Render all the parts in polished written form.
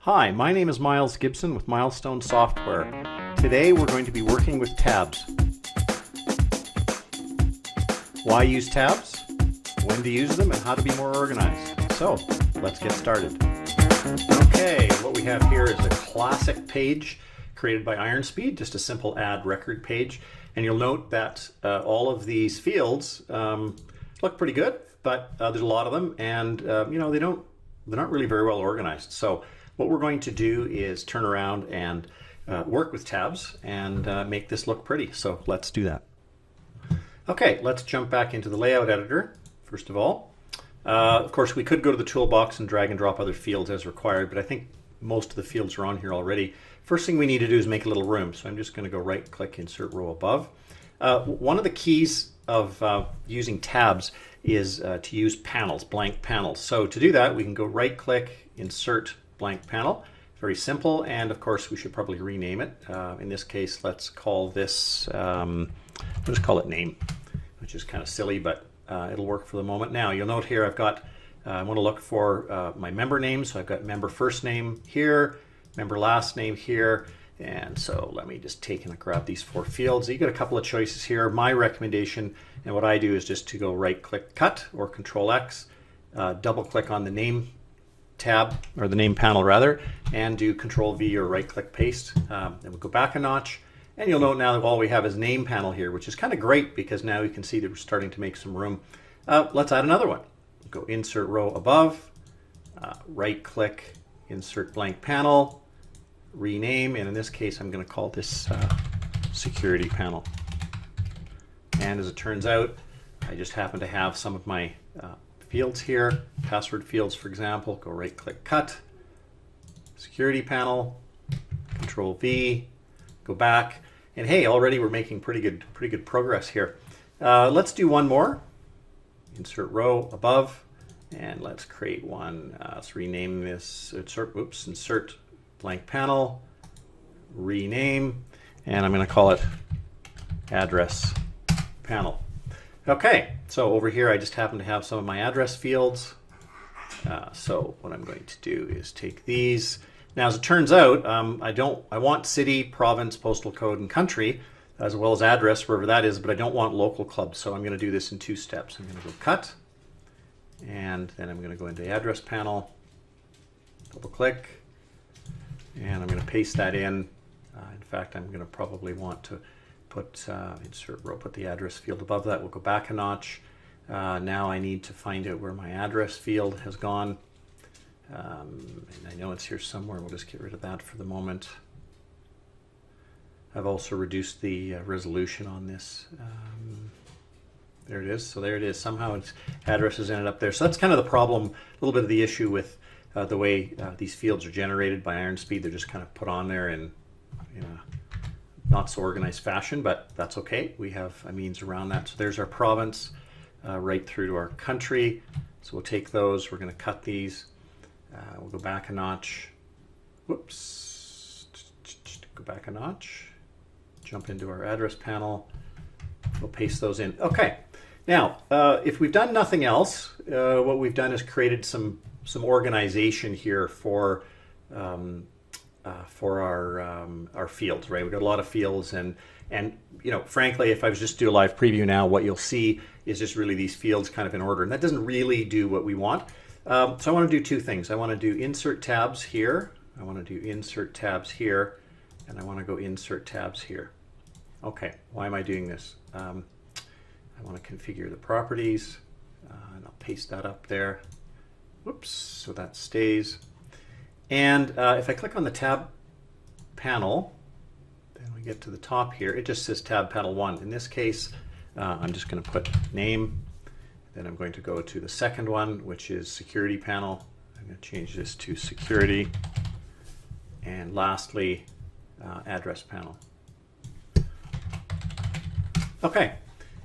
Hi, my name is Miles Gibson with Milestone Software. Today we're going to be working with tabs. Why use tabs? When to use them and how to be more organized. So let's get started. Okay, what we have here is a classic page created by IronSpeed, just a simple add record page. And you'll note that all of these fields look pretty good, but there's a lot of them, and they're not really very well organized. So what we're going to do is turn around and work with tabs and make this look pretty. So let's do that. Okay, let's jump back into the layout editor first of all. Of course, we could go to the toolbox and drag and drop other fields as required, but I think most of the fields are on here already. First thing we need to do is make a little room. So I'm just going to go right click, insert row above. One of the keys of using tabs is to use panels, blank panels. So to do that, we can go right click, insert blank panel. Very simple, and of course we should probably rename it. In this case, let's call this, we'll just call it name, which is kind of silly, but it'll work for the moment. Now you'll note here I've got, I want to look for my member name, so I've got member first name here, member last name here, and so let me just take and grab these four fields. You got a couple of choices here. My recommendation, and what I do, is just to go right click cut or Control X, double click on the name tab, or the name panel rather, and do Control V or right click paste. Then we'll go back a notch, and you'll note now that all we have is name panel here, which is kind of great because now you can see that we're starting to make some room. Let's add another one. Go insert row above, right click, insert blank panel, rename, and in this case I'm going to call this security panel. And as it turns out, I just happen to have some of my fields here, password fields for example. Go right click cut, security panel, Control V, go back, and hey, already we're making pretty good progress here. Let's do one more. Insert row above, and let's create one. Let's rename this, insert blank panel, rename, and I'm going to call it address panel. Okay, so over here I just happen to have some of my address fields. So what I'm going to do is take these. Now, as it turns out, I want city, province, postal code, and country, as well as address, wherever that is, but I don't want local clubs. So I'm going to do this in two steps. I'm going to go cut, and then I'm going to go into address panel, double click, and I'm going to paste that in. In fact, I'm going to probably want to put insert row, put the address field above that. We'll go back a notch. Now I need to find out where my address field has gone. And I know it's here somewhere. We'll just get rid of that for the moment. I've also reduced the resolution on this. There it is. So there it is. Somehow its address has ended up there. So that's kind of the problem, a little bit of the issue with the way these fields are generated by IronSpeed. They're just kind of put on there in not so organized fashion, but that's okay. We have a means around that. So there's our province right through to our country. So we'll take those. We're going to cut these. We'll go back a notch. Whoops. Go back a notch. Jump into our address panel. We'll paste those in. Okay. Now, if we've done nothing else, what we've done is created some organization here for our fields, right? We've got a lot of fields, and frankly, if I was just to do a live preview now, what you'll see is just really these fields kind of in order, and that doesn't really do what we want. So I want to do two things. I want to do insert tabs here. I want to do insert tabs here, and I want to go insert tabs here. Okay, why am I doing this? I want to configure the properties, and I'll paste that up there. Whoops, so that stays. And if I click on the tab panel, then we get to the top here, it just says tab panel 1. In this case, I'm just going to put name. Then I'm going to go to the second one, which is security panel. I'm going to change this to security. And lastly, address panel. Okay,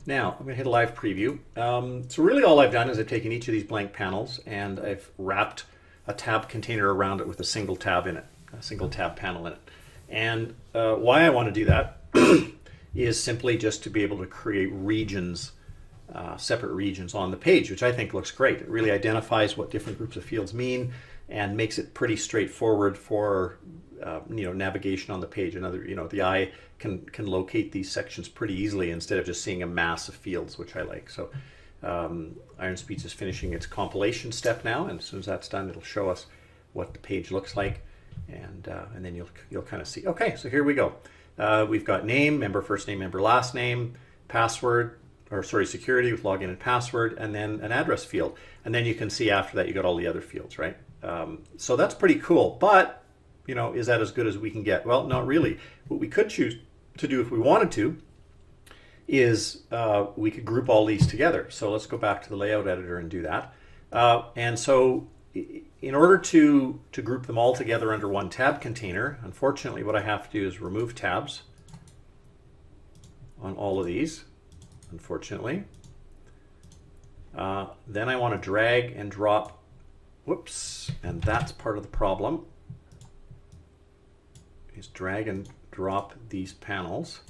now I'm going to hit a live preview. So really all I've done is I've taken each of these blank panels and I've wrapped a tab container around it with a single tab in it, a single tab panel in it. And why I want to do that is simply just to be able to create regions, separate regions on the page, which I think looks great. It really identifies what different groups of fields mean, and makes it pretty straightforward for navigation on the page. Another, the eye can locate these sections pretty easily instead of just seeing a mass of fields, which I like. So Iron Speech is finishing its compilation step now, and as soon as that's done, it'll show us what the page looks like, and then you'll kind of see. Okay, so here we go. We've got name, member first name, member last name, password, security with login and password, and then an address field. And then you can see after that you got all the other fields, right? So that's pretty cool. But, is that as good as we can get? Well, not really. What we could choose to do if we wanted to is we could group all these together. So let's go back to the layout editor and do that. And so in order to group them all together under one tab container, unfortunately what I have to do is remove tabs on all of these, unfortunately. Then I want to drag and drop, whoops, and that's part of the problem, is drag and drop these panels.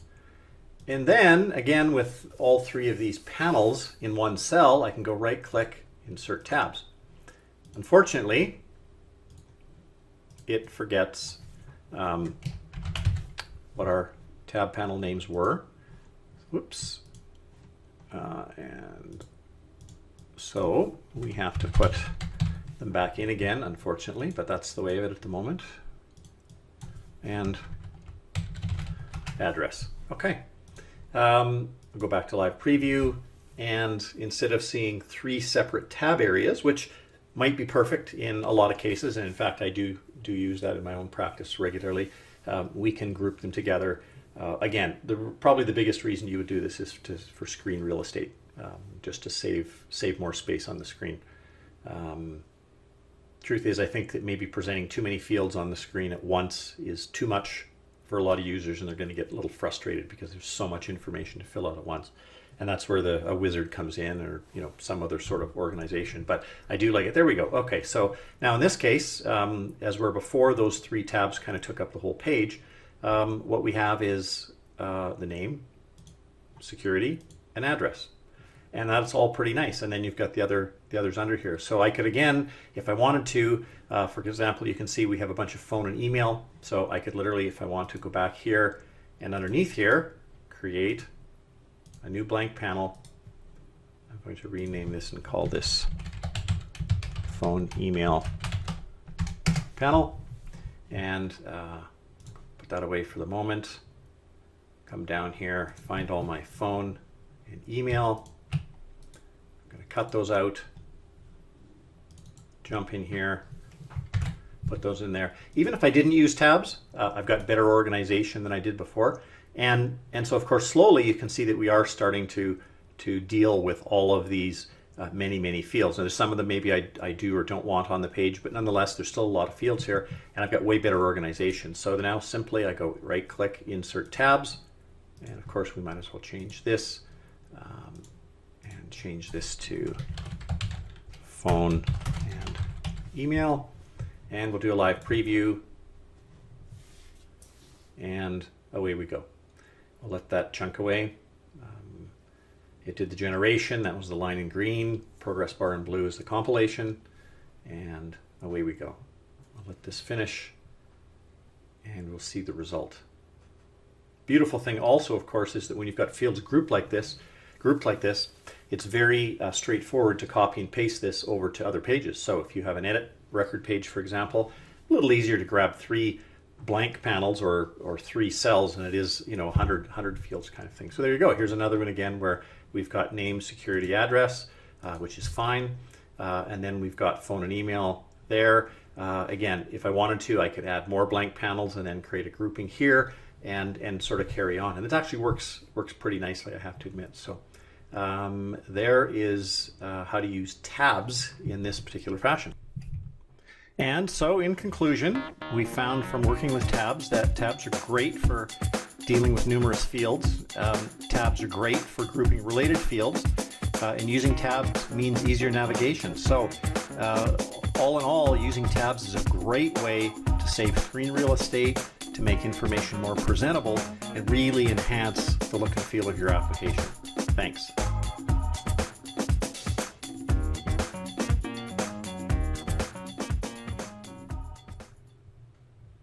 And then, again, with all three of these panels in one cell, I can go right-click, insert tabs. Unfortunately, it forgets what our tab panel names were. Whoops. And so we have to put them back in again, unfortunately, but that's the way of it at the moment. And address. Okay. We'll go back to live preview, and instead of seeing three separate tab areas, which might be perfect in a lot of cases, and in fact I do use that in my own practice regularly, we can group them together. Again, probably the biggest reason you would do this is for screen real estate, just to save more space on the screen. Truth is, I think that maybe presenting too many fields on the screen at once is too much for a lot of users, and they're going to get a little frustrated because there's so much information to fill out at once. And that's where a wizard comes in, or some other sort of organization. But I do like it. There we go. Okay, so now in this case, as where before those three tabs kind of took up the whole page, what we have is the name, security, and address. And that's all pretty nice. And then you've got the others under here. So I could, again, if I wanted to, for example, you can see we have a bunch of phone and email. So I could literally, if I want to, go back here and underneath here, create a new blank panel. I'm going to rename this and call this phone email panel, and put that away for the moment. Come down here, find all my phone and email. I'm going to cut those out, jump in here, put those in there. Even if I didn't use tabs, I've got better organization than I did before. And so, of course, slowly you can see that we are starting to deal with all of these many fields. And there's some of them maybe I do or don't want on the page, but nonetheless, there's still a lot of fields here, and I've got way better organization. So now simply I go right-click, insert tabs, and of course we might as well change this and change this to phone and email, and we'll do a live preview, and away we go. I'll let that chunk away. It did the generation, that was the line in green, progress bar in blue is the compilation, and away we go. I'll let this finish, and we'll see the result. Beautiful thing also, of course, is that when you've got fields grouped like this, it's very straightforward to copy and paste this over to other pages. So if you have an edit record page, for example, a little easier to grab three blank panels or three cells than it is 100 fields kind of thing. So there you go. Here's another one again where we've got name, security, address, which is fine, and then we've got phone and email there. Again, if I wanted to, I could add more blank panels and then create a grouping here and sort of carry on. And it actually works pretty nicely, I have to admit. So there is how to use tabs in this particular fashion. And so in conclusion, we found from working with tabs that tabs are great for dealing with numerous fields. Tabs are great for grouping related fields, and using tabs means easier navigation. So all in all, using tabs is a great way to save screen real estate, to make information more presentable, and really enhance the look and feel of your application. Thanks.